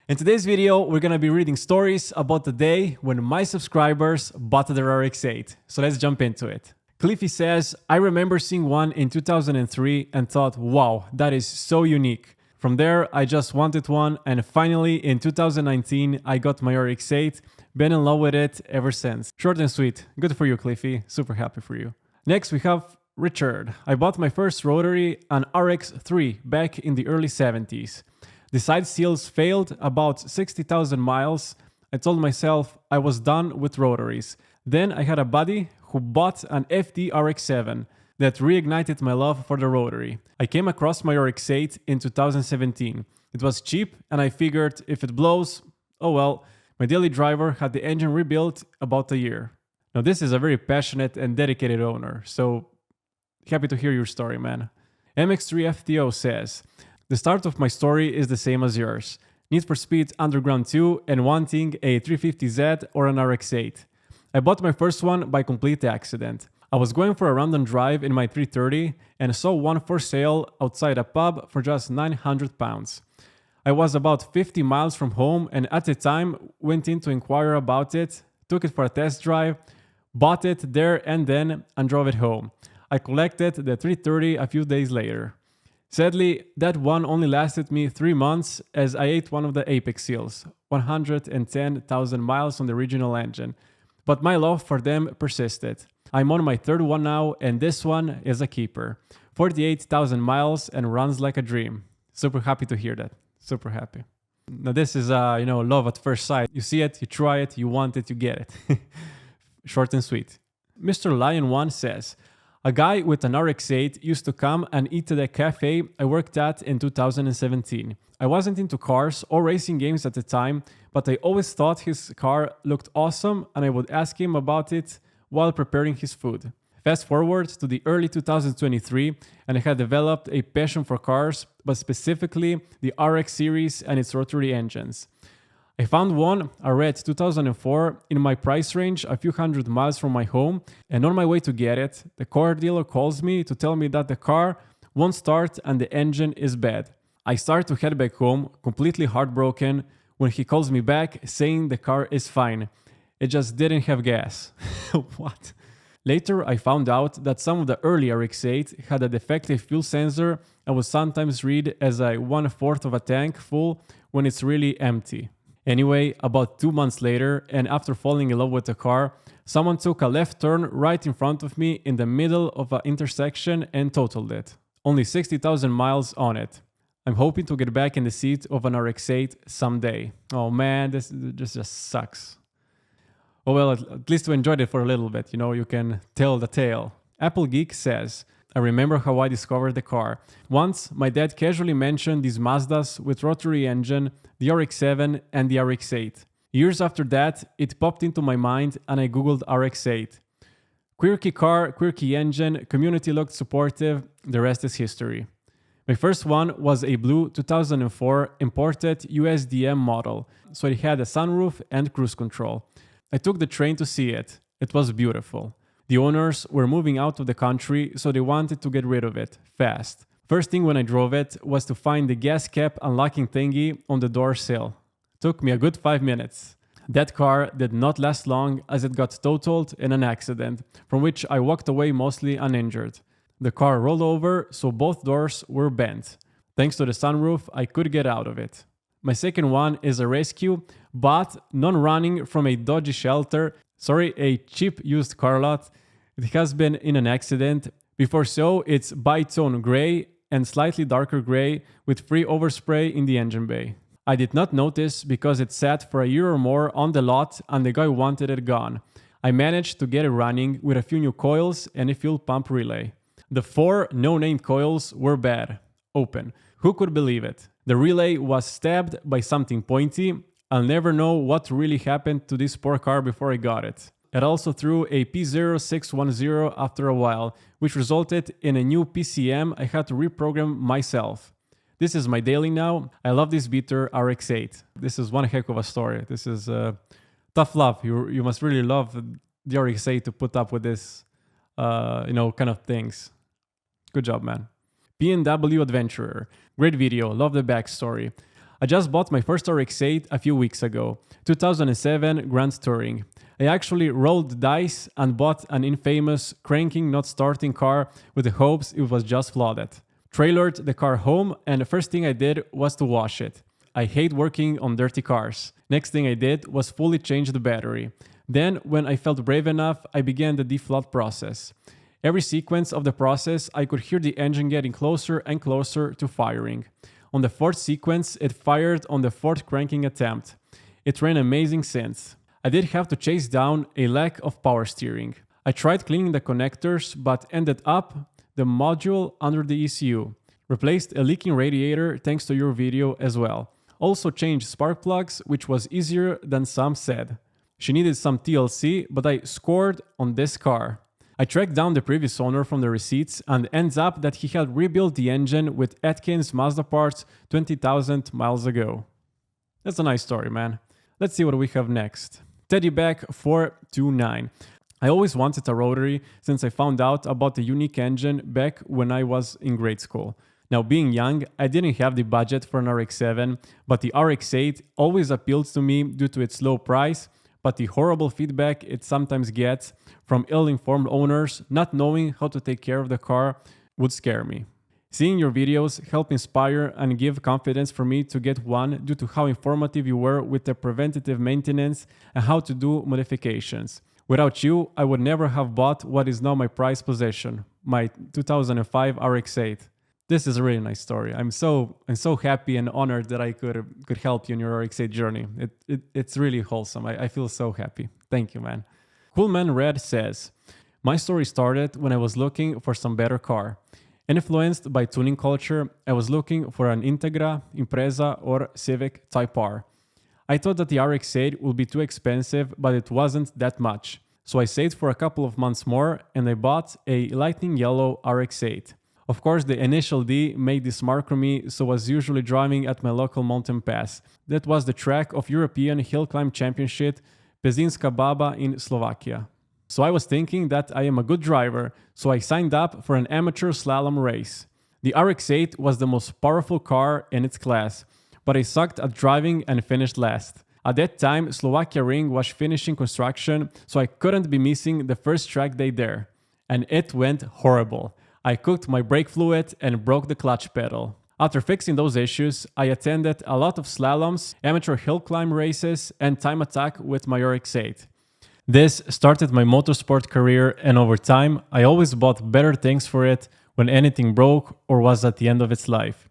In today's video, we're gonna be reading stories about the day when my subscribers bought the Rx8. So let's jump into it. Cliffy says, I remember seeing one in 2003 and thought, wow, that is so unique. From there, I just wanted one, and finally in 2019, I got my Rx8. Been in love with it ever since. Short and sweet. Good for you, Cliffy. Super happy for you. Next, we have Richard. I bought my first rotary, an Rx3, back in the early 70s. The side seals failed about 60,000 miles. I told myself I was done with rotaries. Then I had a buddy who bought an FD Rx7 that reignited my love for the rotary. I came across my Rx8 in 2017. It was cheap and I figured if it blows, oh well. My daily driver had the engine rebuilt about a year. Now this is a very passionate and dedicated owner, so happy to hear your story, man. MX3FTO says, the start of my story is the same as yours. Need for Speed Underground 2 and wanting a 350Z or an Rx8. I bought my first one by complete accident. I was going for a random drive in my 330 and saw one for sale outside a pub for just £900. I was about 50 miles from home and at the time went in to inquire about it, took it for a test drive, bought it there and then and drove it home. I collected the 330 a few days later. Sadly, that one only lasted me 3 months as I ate one of the Apex seals, 110,000 miles on the original engine. But my love for them persisted. I'm on my third one now and this one is a keeper. 48,000 miles and runs like a dream. Super happy to hear that. Super happy. Now this is, love at first sight. You see it, you try it, you want it, you get it. Short and sweet. Mr. Lion 1 says, a guy with an Rx8 used to come and eat at a cafe I worked at in 2017. I wasn't into cars or racing games at the time, but I always thought his car looked awesome and I would ask him about it while preparing his food. Fast forward to the early 2023 and I had developed a passion for cars, but specifically the RX series and its rotary engines. I found one, a red 2004, in my price range a few hundred miles from my home, and on my way to get it, the car dealer calls me to tell me that the car won't start and the engine is bad. I start to head back home, completely heartbroken, when he calls me back saying the car is fine. It just didn't have gas. What? Later, I found out that some of the early Rx8 had a defective fuel sensor and would sometimes read as a 1/4 of a tank full when it's really empty. Anyway, about 2 months later, and after falling in love with the car, someone took a left turn right in front of me in the middle of an intersection and totaled it. Only 60,000 miles on it. I'm hoping to get back in the seat of an Rx8 someday. Oh man, this just sucks. Oh well, at least we enjoyed it for a little bit, you can tell the tale. Apple Geek says, I remember how I discovered the car. Once, my dad casually mentioned these Mazdas with rotary engine, the RX7 and the Rx8. Years after that, it popped into my mind and I googled Rx8. Quirky car, quirky engine, community looked supportive, the rest is history. My first one was a blue 2004 imported USDM model, so it had a sunroof and cruise control. I took the train to see it. It was beautiful. The owners were moving out of the country, so they wanted to get rid of it, fast. First thing when I drove it was to find the gas cap unlocking thingy on the door sill. Took me a good 5 minutes. That car did not last long as it got totaled in an accident, from which I walked away mostly uninjured. The car rolled over, so both doors were bent. Thanks to the sunroof, I could get out of it. My second one is a rescue, but non-running from a dodgy shelter, a cheap used car lot. It has been in an accident. Before so, it's bi-tone gray and slightly darker gray with free overspray in the engine bay. I did not notice because it sat for a year or more on the lot and the guy wanted it gone. I managed to get it running with a few new coils and a fuel pump relay. The 4 no-name coils were bad. Open. Who could believe it? The relay was stabbed by something pointy. I'll never know what really happened to this poor car before I got it. It also threw a P0610 after a while, which resulted in a new PCM I had to reprogram myself. This is my daily now. I love this beater Rx8. This is one heck of a story. This is tough love. You must really love the Rx8 to put up with this, kind of things. Good job, man. B&W Adventurer. Great video. Love the backstory. I just bought my first RX-8 a few weeks ago, 2007 Grand Touring. I actually rolled the dice and bought an infamous cranking not starting car with the hopes it was just flooded. Trailered the car home and the first thing I did was to wash it. I hate working on dirty cars. Next thing I did was fully change the battery. Then, when I felt brave enough, I began the deflood process. Every sequence of the process, I could hear the engine getting closer and closer to firing. On the fourth sequence, it fired on the fourth cranking attempt. It ran amazing since. I did have to chase down a lack of power steering. I tried cleaning the connectors, but ended up the module under the ECU. Replaced a leaking radiator thanks to your video as well. Also changed spark plugs, which was easier than some said. She needed some TLC, but I scored on this car. I tracked down the previous owner from the receipts and ends up that he had rebuilt the engine with Atkins Mazda parts 20,000 miles ago. That's a nice story, man. Let's see what we have next. Teddyback429. I always wanted a rotary since I found out about the unique engine back when I was in grade school. Now, being young, I didn't have the budget for an RX-7, but the RX-8 always appealed to me due to its low price, but the horrible feedback it sometimes gets from ill-informed owners not knowing how to take care of the car would scare me. Seeing your videos help inspire and give confidence for me to get one due to how informative you were with the preventative maintenance and how to do modifications. Without you, I would never have bought what is now my prized possession, my 2005 RX-8. This is a really nice story. I'm so happy and honored that I could help you in your RX-8 journey. It's really wholesome. I feel so happy. Thank you, man. Coolman Red says, my story started when I was looking for some better car. Influenced by tuning culture, I was looking for an Integra, Impreza or Civic Type R. I thought that the RX-8 would be too expensive, but it wasn't that much. So I saved for a couple of months more and I bought a lightning yellow RX-8. Of course, the initial D made this mark for me, so I was usually driving at my local mountain pass. That was the track of European Hill Climb Championship, Pezinska Baba in Slovakia. So I was thinking that I am a good driver, so I signed up for an amateur slalom race. The RX-8 was the most powerful car in its class, but I sucked at driving and finished last. At that time, Slovakia Ring was finishing construction, so I couldn't be missing the first track day there. And it went horrible. I cooked my brake fluid and broke the clutch pedal. After fixing those issues, I attended a lot of slaloms, amateur hill climb races, and time attack with my RX-8. This started my motorsport career, and over time, I always bought better things for it when anything broke or was at the end of its life.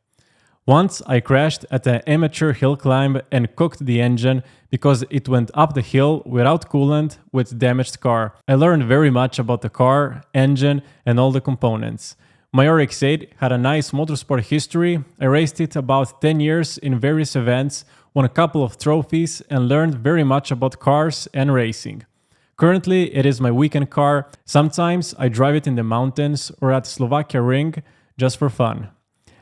Once I crashed at an amateur hill climb and cooked the engine because it went up the hill without coolant with damaged car. I learned very much about the car, engine and all the components. My RX-8 had a nice motorsport history. I raced it about 10 years in various events, won a couple of trophies and learned very much about cars and racing. Currently, it is my weekend car. Sometimes I drive it in the mountains or at Slovakia Ring just for fun.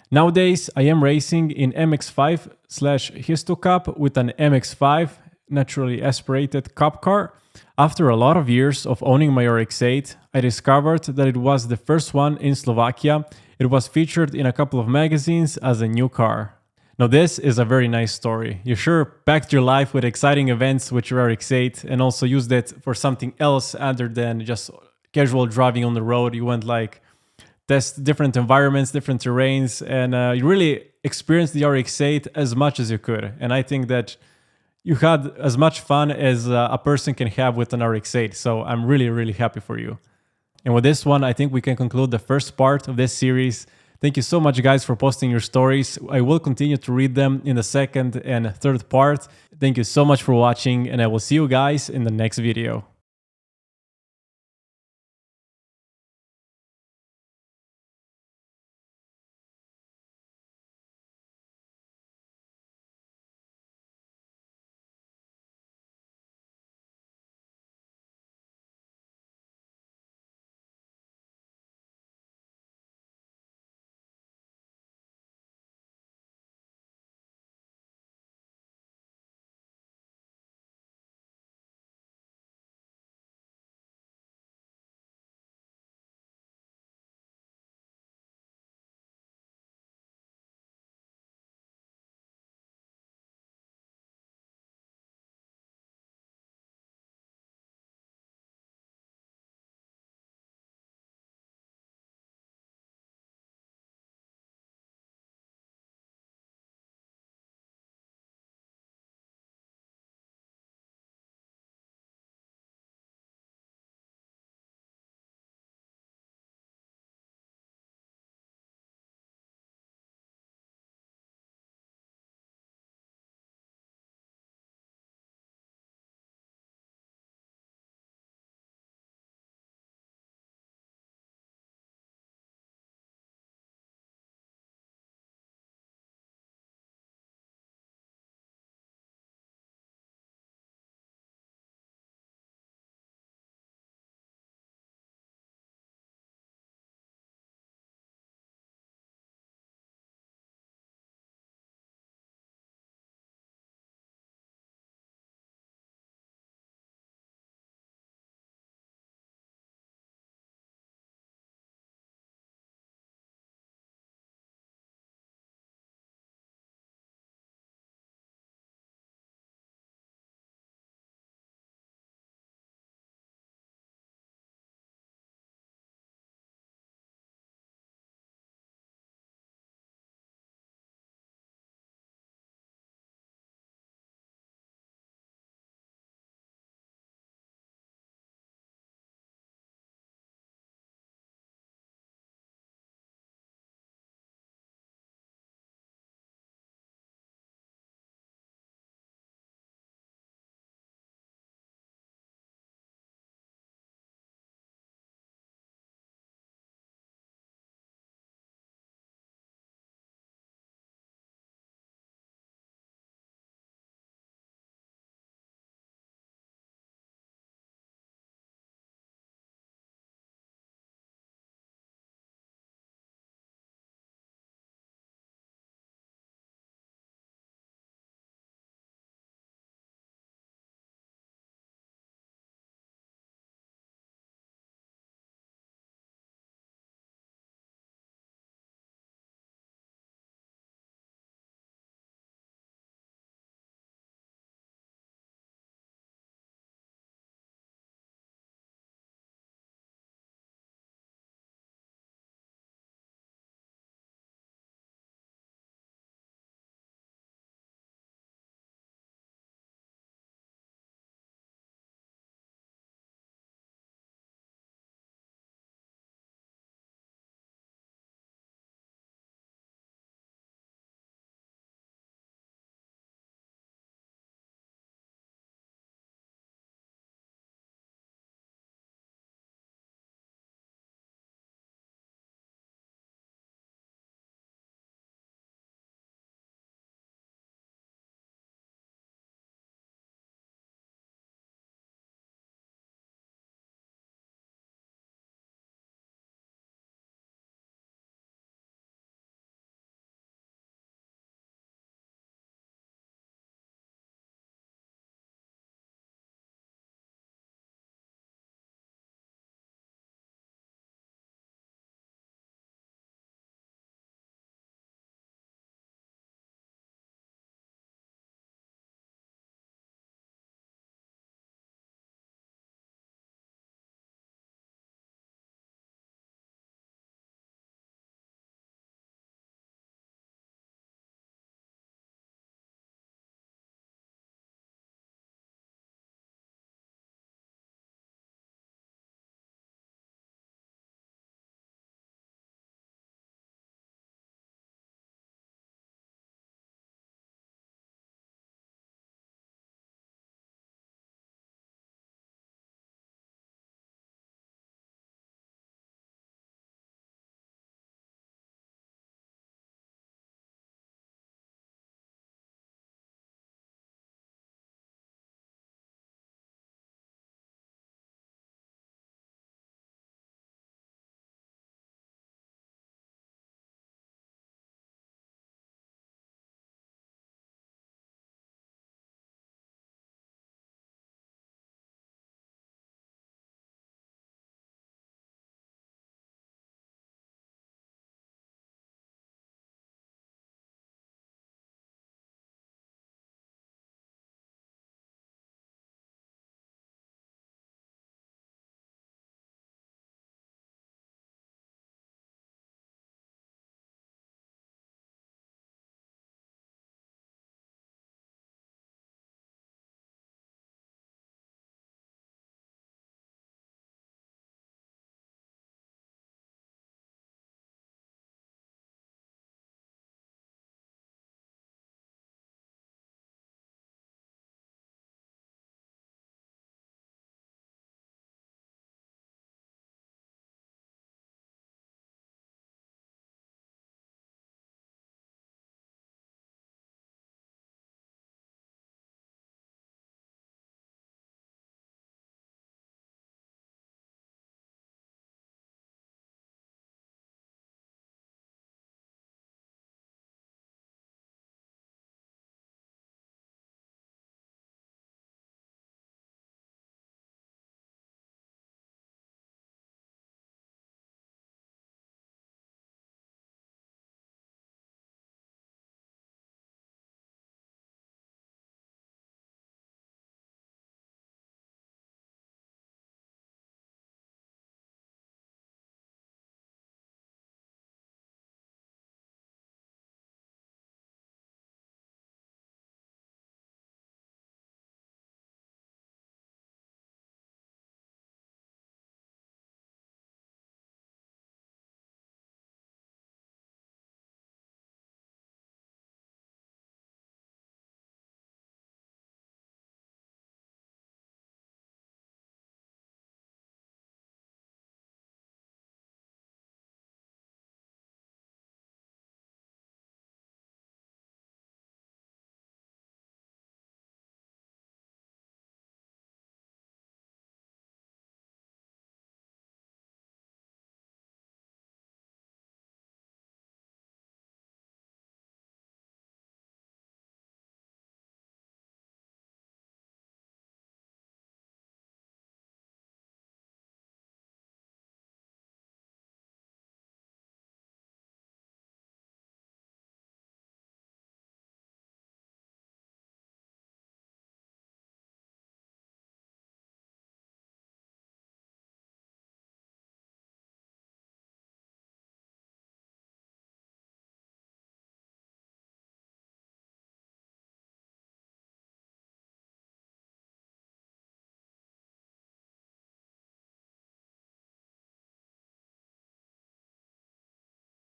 Nowadays, I am racing in MX-5/Histo Cup with an MX-5, naturally aspirated cup car. After a lot of years of owning my RX-8, I discovered that it was the first one in Slovakia. It was featured in a couple of magazines as a new car. Now this is a very nice story. You sure packed your life with exciting events with your RX-8 and also used it for something else other than just casual driving on the road. You went like test different environments, different terrains, and you really experienced the RX-8 as much as you could. And I think that you had as much fun as a person can have with an RX-8. So I'm really, really happy for you. And with this one, I think we can conclude the first part of this series. Thank you so much, guys, for posting your stories. I will continue to read them in the second and third part. Thank you so much for watching, and I will see you guys in the next video.